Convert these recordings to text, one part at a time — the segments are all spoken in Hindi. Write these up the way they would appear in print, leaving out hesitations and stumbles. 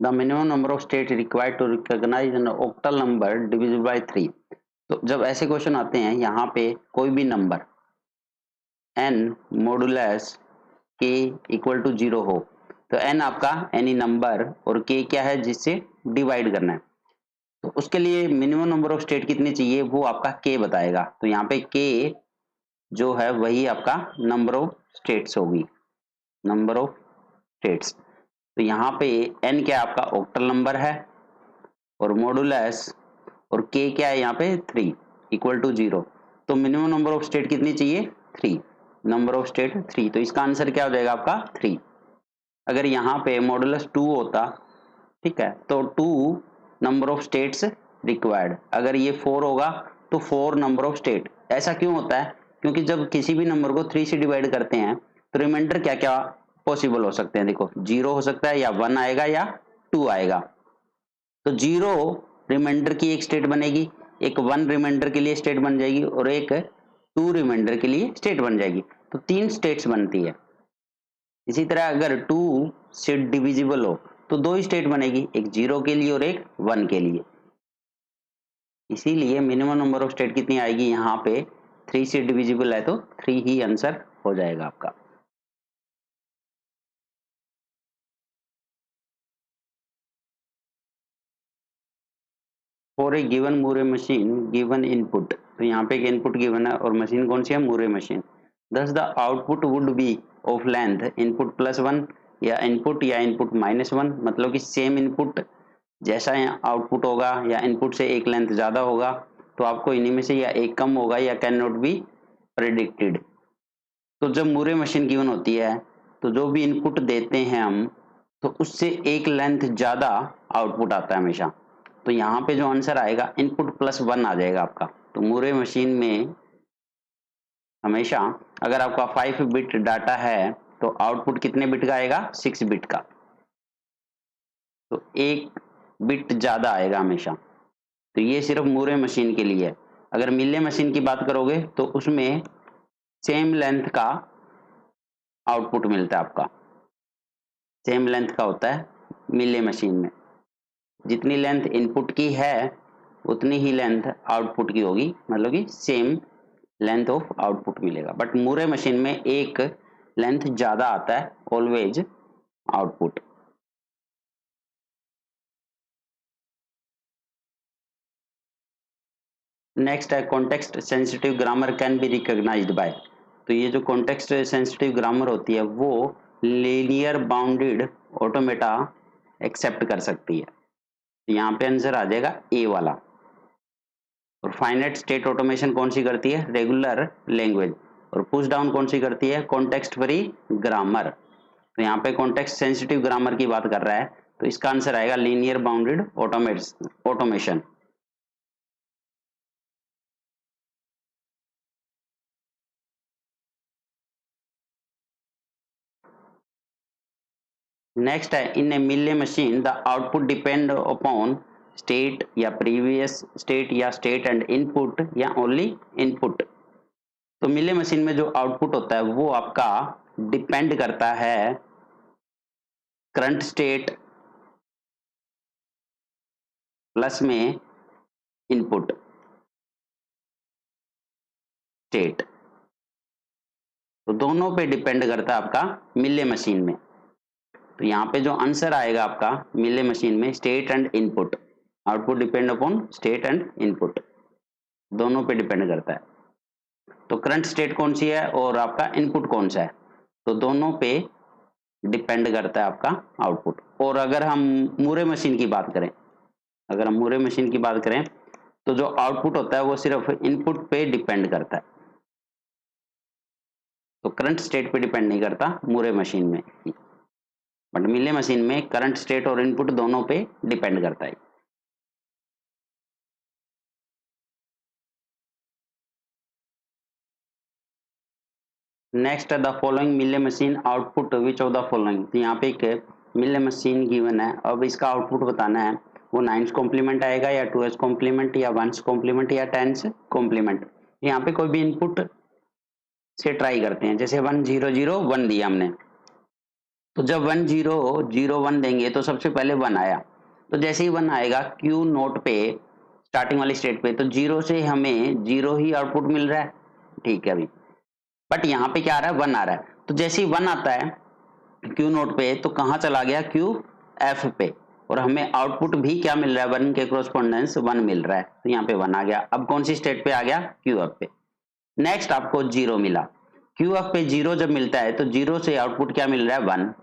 The minimum number of state required to recognise an octal number divisible by 3। तो जब ऐसे क्वेश्चन आते हैं, यहाँ पे कोई भी number n modulus k equal to 0 हो, तो n आपका एनी नंबर और k क्या है जिससे डिवाइड करना है, तो उसके लिए मिनिमम नंबर ऑफ स्टेट कितनी चाहिए वो आपका k बताएगा। तो यहाँ पे k जो है वही आपका नंबर ऑफ स्टेट्स होगी, नंबर ऑफ स्टेट्स। तो यहाँ पे n क्या आपका ऑक्टल नंबर है और मॉडुलस और k क्या है यहाँ पे 3 इक्वल टू 0। तो मिनिमम नंबर ऑफ स्टेट कितनी चाहिए 3, नंबर ऑफ स्टेट 3। तो इसका आंसर क्या हो जाएगा आपका 3। अगर यहाँ पे मॉडुलस 2 होता, ठीक है, तो 2 नंबर ऑफ स्टेट्स रिक्वायर्ड, अगर ये 4 होगा तो 4 नंबर ऑफ स्टेट। ऐसा क्यों होता है? क्योंकि जब किसी भी नंबर को 3 से डिवाइड करते हैं तो रिमाइंडर क्या क्या पॉसिबल हो सकते हैं, देखो 0 हो सकता है या 1 आएगा या 2 आएगा। तो 0 रिमाइंडर की एक स्टेट बनेगी, एक 1 रिमाइंडर के लिए स्टेट बन जाएगी और एक 2 रिमाइंडर के लिए स्टेट बन जाएगी। तो 3 स्टेट्स बनती है। इसी तरह अगर 2 से डिविजिबल हो तो 2 स्टेट बनेगी, एक 0 के लिए और एक 1 के लिए। इसीलिए मिनिमम नंबर ऑफ स्टेट कितनी आएगी यहाँ पे 3 से डिविजिबल है तो 3 ही आंसर हो जाएगा आपका। For a given Moore machine given input, तो यहाँ पे एक इनपुट गिवन है और मशीन कौन सी है, मूरे मशीन। दस the output would be of length input +1 या इनपुट -1, मतलब कि सेम इनपुट जैसा यहाँ आउटपुट होगा या इनपुट से एक लेंथ ज्यादा होगा तो आपको इन्हीं में से या एक कम होगा या कैन नॉट बी प्रेडिक्टेड। तो जब मूरे मशीन गिवन होती है तो जो भी इनपुट देते हैं हम, तो उससे एक लेंथ ज्यादा आउटपुट आता है हमेशा। तो यहाँ पे जो आंसर आएगा इनपुट +1 आ जाएगा आपका। तो मूरे मशीन में हमेशा अगर आपका 5 बिट डाटा है तो आउटपुट कितने बिट का आएगा, 6 बिट का। तो एक बिट ज्यादा आएगा हमेशा। तो ये सिर्फ मूरे मशीन के लिए है। अगर मिले मशीन की बात करोगे तो उसमें सेम लेंथ का आउटपुट मिलता है आपका, सेम लेंथ का होता है मिले मशीन में। जितनी लेंथ इनपुट की है उतनी ही लेंथ आउटपुट की होगी, मतलब कि सेम लेंथ ऑफ आउटपुट मिलेगा। बट मूरे मशीन में एक लेंथ ज्यादा आता है ऑलवेज आउटपुट। नेक्स्ट है context sensitive grammar can be recognised by. तो ये जो कॉन्टेक्स्ट सेंसिटिव ग्रामर होती है वो लीनियर बाउंडेड ऑटोमेटा एक्सेप्ट कर सकती है। तो यहाँ पे आंसर आ जाएगा ए वाला। और फाइनाइट स्टेट ऑटोमेशन कौन सी करती है, रेगुलर लैंग्वेज। और पुश डाउन कौन सी करती है, कॉन्टेक्स्ट फ्री ग्रामर। तो यहाँ पे कॉन्टेक्स्ट सेंसिटिव ग्रामर की बात कर रहा है तो इसका आंसर आएगा लीनियर बाउंडेड ऑटोमेशन। नेक्स्ट है इन ए मिले machine the output depend upon state या प्रीवियस स्टेट या स्टेट एंड इनपुट या ओनली इनपुट। तो मिले मशीन में जो आउटपुट होता है वो आपका डिपेंड करता है करंट स्टेट प्लस में इनपुट स्टेट। तो दोनों पे डिपेंड करता है आपका मिले मशीन में। तो यहाँ पे जो आंसर आएगा आपका मिले मशीन में state and input, output depend upon state and input, दोनों पे डिपेंड करता है। तो करंट स्टेट कौन सी है और आपका इनपुट कौन सा है, तो दोनों पे डिपेंड करता है आपका आउटपुट। और अगर हम मूरे मशीन की बात करें, अगर हम मूरे मशीन की बात करें तो जो आउटपुट होता है वो सिर्फ इनपुट पे डिपेंड करता है। तो करंट स्टेट पे डिपेंड नहीं करता मूरे मशीन में, बट मिले मशीन में करंट स्टेट और इनपुट दोनों पे डिपेंड करता है। नेक्स्ट है the following Mealy machine output which of the following. तो यहाँ पे एक मिले मशीन गिवन है, अब इसका आउटपुट बताना है वो 9s कॉम्प्लीमेंट आएगा या 2s कॉम्प्लीमेंट या 1s कॉम्प्लीमेंट या 10s कॉम्प्लीमेंट। यहाँ पे कोई भी इनपुट से ट्राई करते हैं, जैसे 1 0 0 1 दिया हमने तो जब 1001 देंगे तो सबसे पहले 1 आया, तो जैसे ही 1 आएगा क्यू नोट पे स्टार्टिंग वाली स्टेट पे, तो 0 से हमें 0 ही आउटपुट मिल रहा है, ठीक है अभी। बट यहाँ पे क्या आ रहा है, 1 आ रहा है, तो जैसे ही 1 आता है क्यू नोट पे तो कहाँ चला गया, क्यू एफ पे, और हमें आउटपुट भी क्या मिल रहा है, 1 के कोरस्पोंडेंस 1 मिल रहा है, तो यहाँ पे 1 आ गया। अब कौन सी स्टेट पे आ गया, क्यू एफ पे। नेक्स्ट आपको 0 मिला, क्यू एफ पे 0 जब मिलता है तो 0 से आउटपुट क्या मिल रहा है, 1,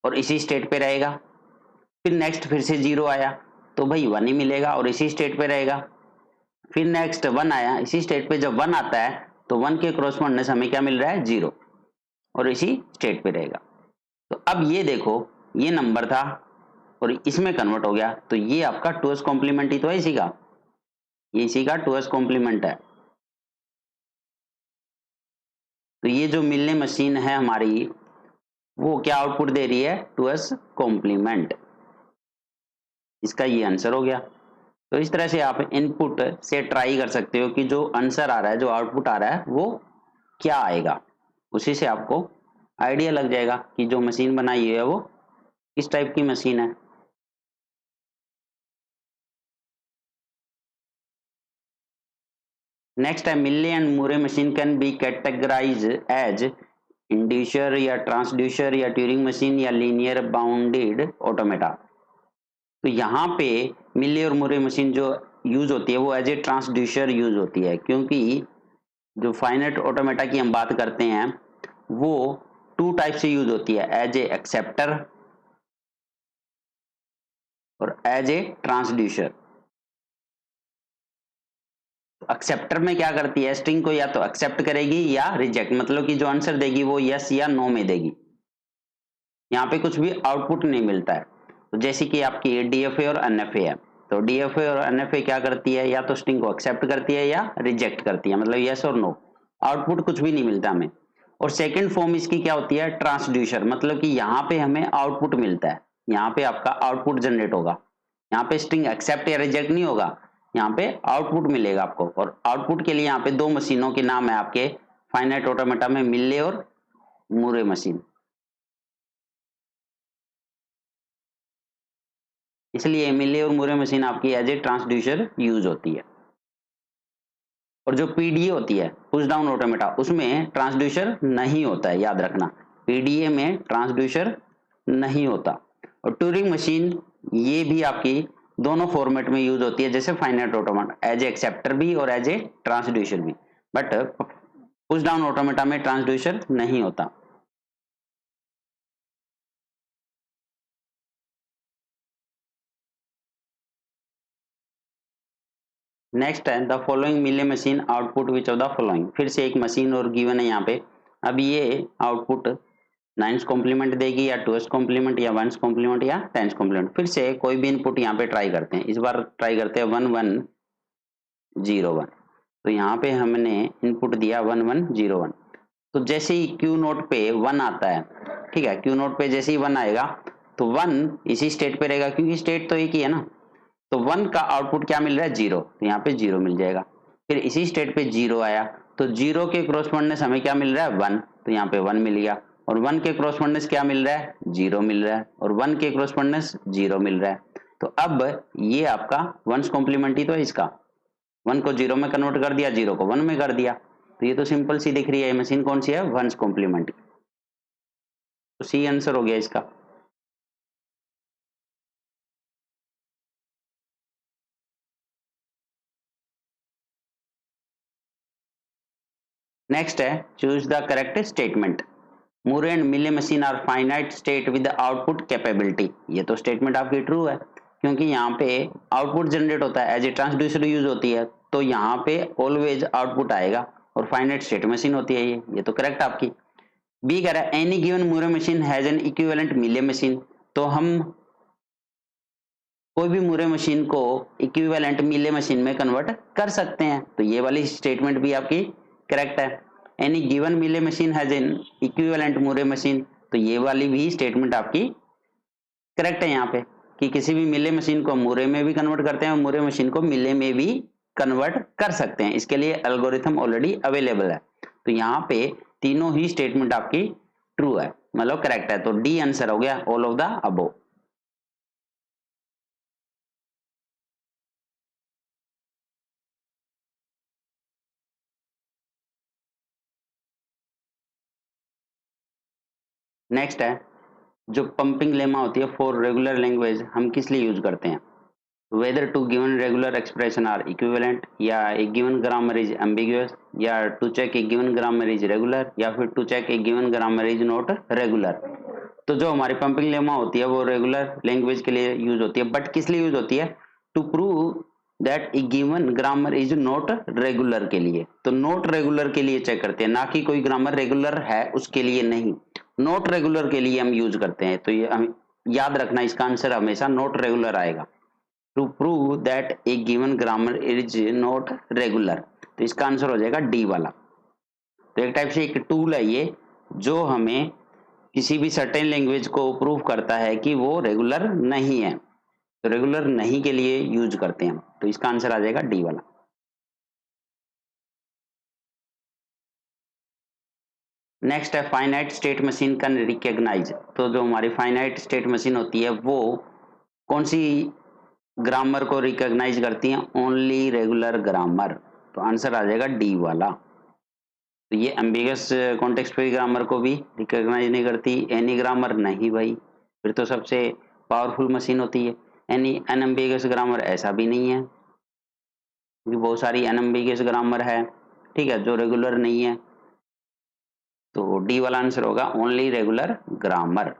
और इसी स्टेट पे रहेगा। फिर नेक्स्ट फिर से 0 आया तो भाई 1 ही मिलेगा और इसी स्टेट पे रहेगा। फिर नेक्स्ट 1 आया, इसी स्टेट पे जब 1 आता है तो 1 के कोरस्पोंडेंस हमें क्या मिल रहा है, 0, और इसी स्टेट पे रहेगा। तो अब ये देखो, ये नंबर था और इसमें कन्वर्ट हो गया, तो ये आपका 2s कॉम्प्लीमेंट ही तो है इसी का, ये इसी का 2s कॉम्प्लीमेंट है। तो ये जो मिलने मशीन है हमारी, वो क्या आउटपुट दे रही है, 2s कॉम्प्लीमेंट। इसका ये आंसर हो गया। तो इस तरह से आप इनपुट से ट्राई कर सकते हो कि जो आंसर आ रहा है, जो आउटपुट आ रहा है वो क्या आएगा, उसी से आपको आइडिया लग जाएगा कि जो मशीन बनाई है वो किस टाइप की मशीन है। नेक्स्ट है, Mealy and Moore machine can be categorise as inducer या ट्रांसड्यूसर या ट्यूरिंग मशीन या लीनियर बाउंडेड ऑटोमेटा। तो यहाँ पे मिले और मूरे मशीन जो यूज होती है वो एज ए ट्रांसड्यूसर यूज होती है, क्योंकि जो फाइनाइट ऑटोमेटा की हम बात करते हैं वो 2 टाइप से यूज होती है, एज ए एक्सेप्टर और एज ए ट्रांसड्यूसर। एक्सेप्टर में क्या करती है, स्ट्रिंग को या तो एक्सेप्ट करेगी या रिजेक्ट, मतलब कि जो आंसर देगी वो यस या नो में देगी, यहाँ पे कुछ भी आउटपुट नहीं मिलता है। तो जैसे कि आपकी डीएफए और एनएफए है, तो डीएफए और एनएफए क्या करती है, या तो स्ट्रिंग को एक्सेप्ट करती है या रिजेक्ट करती है, मतलब यस और नो, आउटपुट कुछ भी नहीं मिलता हमें। और सेकंड फॉर्म इसकी क्या होती है, ट्रांसड्यूसर, मतलब कि यहाँ पे हमें आउटपुट मिलता है, यहाँ पे आपका आउटपुट जनरेट होगा, यहाँ पे स्ट्रिंग एक्सेप्ट या रिजेक्ट नहीं होगा, यहाँ पे आउटपुट मिलेगा आपको। और आउटपुट के लिए यहाँ पे 2 मशीनों के नाम है आपके फाइनाइट ऑटोमेटा में, मिले और मूरे मशीन, इसलिए मिले और मूरे मशीन आपकी एज ए ट्रांसड्यूसर यूज होती है। और जो पीडीए होती है, पुश डाउन ऑटोमेटा, उसमें ट्रांसड्यूसर नहीं होता है, याद रखना, पीडीए में ट्रांसड्यूसर नहीं होता। और ट्यूरिंग मशीन ये भी आपकी दोनों फॉर्मेट में यूज होती है, जैसे finite automata, as a acceptor भी और एज ए ट्रांसड्यूसर भी, बट पुश डाउन ऑटोमेटा में ट्रांसड्यूसर नहीं होता। नेक्स्ट है, the following Mealy machine output which of the following. फिर से एक मशीन और गिवन है यहाँ पे। अब ये आउटपुट 9s कॉम्प्लीमेंट देगी या 2s कॉम्प्लीमेंट या 1s कॉम्प्लीमेंट या 10s कॉम्प्लीमेंट। फिर से कोई भी इनपुट यहाँ पे ट्राई करते हैं, इस बार ट्राई करते हैं 1101। तो यहाँ पे हमने इनपुट दिया 1101। तो जैसे ही क्यू नोट पे 1 आता है, ठीक है, क्यू नोट पे जैसे ही 1 आएगा तो 1 इसी स्टेट पे रहेगा, क्योंकि स्टेट तो एक ही है ना। तो 1 का आउटपुट क्या मिल रहा है, 0, तो यहाँ पे 0 मिल जाएगा। फिर इसी स्टेट पे 0 आया तो 0 के क्रॉसपोंडेंस हमें क्या मिल रहा है, 1, तो यहाँ पे 1 मिल गया। और 1 के क्रॉसपोंडेंस क्या मिल रहा है, 0 मिल रहा है, और 1 के क्रॉसपोंडेंस 0 मिल रहा है। तो अब ये आपका 1s कॉम्प्लीमेंट ही तो है इसका, 1 को 0 में कन्वर्ट कर दिया, 0 को 1 में कर दिया, तो ये तो सिंपल सी दिख रही है, मशीन कौन सी है, 1s कॉम्प्लीमेंट। तो सी आंसर हो गया इसका। नेक्स्ट है, choose the correct statement. Moore and Mealy machine are finite state with output capability. ये तो स्टेटमेंट आपकी ट्रू है, क्योंकि यहाँ पे आउटपुट जनरेट होता है, एज ए ट्रांसड्यूसर यूज होती है, तो यहाँ पे ऑलवेज आउटपुट आएगा, और फाइनाइट स्टेट मशीन होती है ये तो करेक्ट आपकी। बी कह रहा है, any given Moore machine has an equivalent मिले मशीन। तो हम कोई भी मूरे मशीन को इक्विवेलेंट मिले मशीन में कन्वर्ट कर सकते हैं, तो ये वाली स्टेटमेंट भी आपकी करेक्ट है। एनी गिवन मिले machine has an equivalent Moore machine, तो ये वाली भी स्टेटमेंट आपकी करेक्ट है यहाँ पे, कि किसी भी मिले मशीन को मूरे में भी कन्वर्ट करते हैं और मूरे मशीन को मिले में भी कन्वर्ट कर सकते हैं, इसके लिए एल्गोरिथम ऑलरेडी अवेलेबल है। तो यहाँ पे तीनों ही स्टेटमेंट आपकी ट्रू है, मतलब करेक्ट है। तो डी आंसर हो गया, all of the above. Next है, जो पंपिंग लेमा होती है फॉर रेगुलर लैंग्वेज हम किस लिए यूज करते हैं? Whether two given regular expression are equivalent, या a given grammar is ambiguous, या to check a given grammar is regular, या फिर to check a given grammar is not regular. तो जो हमारी पंपिंग लेमा होती है वो रेगुलर लैंग्वेज के लिए यूज होती है, बट किस लिए यूज होती है? To prove that a given grammar is not regular के लिए। तो नॉट रेगुलर के लिए चेक करते हैं, ना कि कोई ग्रामर रेगुलर है उसके लिए नहीं, नॉट रेगुलर के लिए हम यूज करते हैं। तो ये हम याद रखना, इसका आंसर हमेशा नॉट रेगुलर आएगा। To prove that a given grammar is not regular, तो इसका आंसर हो जाएगा डी वाला। तो एक टाइप से एक टूल है ये, जो हमें किसी भी सर्टेन लैंग्वेज को प्रूव करता है कि वो रेगुलर नहीं है, तो रेगुलर नहीं के लिए यूज करते हैं। तो इसका आंसर आ जाएगा डी वाला। नेक्स्ट है, finite state machine can recognise. तो जो हमारी फाइनाइट स्टेट मशीन होती है वो कौन सी ग्रामर को रिकॉग्नाइज करती है? Only regular grammar. तो आंसर आ जाएगा डी वाला। तो ये एम्बिगस कॉन्टेक्स्ट फ्री ग्रामर को भी रिकॉग्नाइज नहीं करती, एनी ग्रामर नहीं भाई, फिर तो सबसे पावरफुल मशीन होती है। एनी अनएम्बिगस ग्रामर ऐसा भी नहीं है, क्योंकि बहुत सारी अनएम्बिगस ग्रामर है, ठीक है, जो रेगुलर नहीं है। तो डी वाला आंसर होगा ओनली रेगुलर ग्रामर।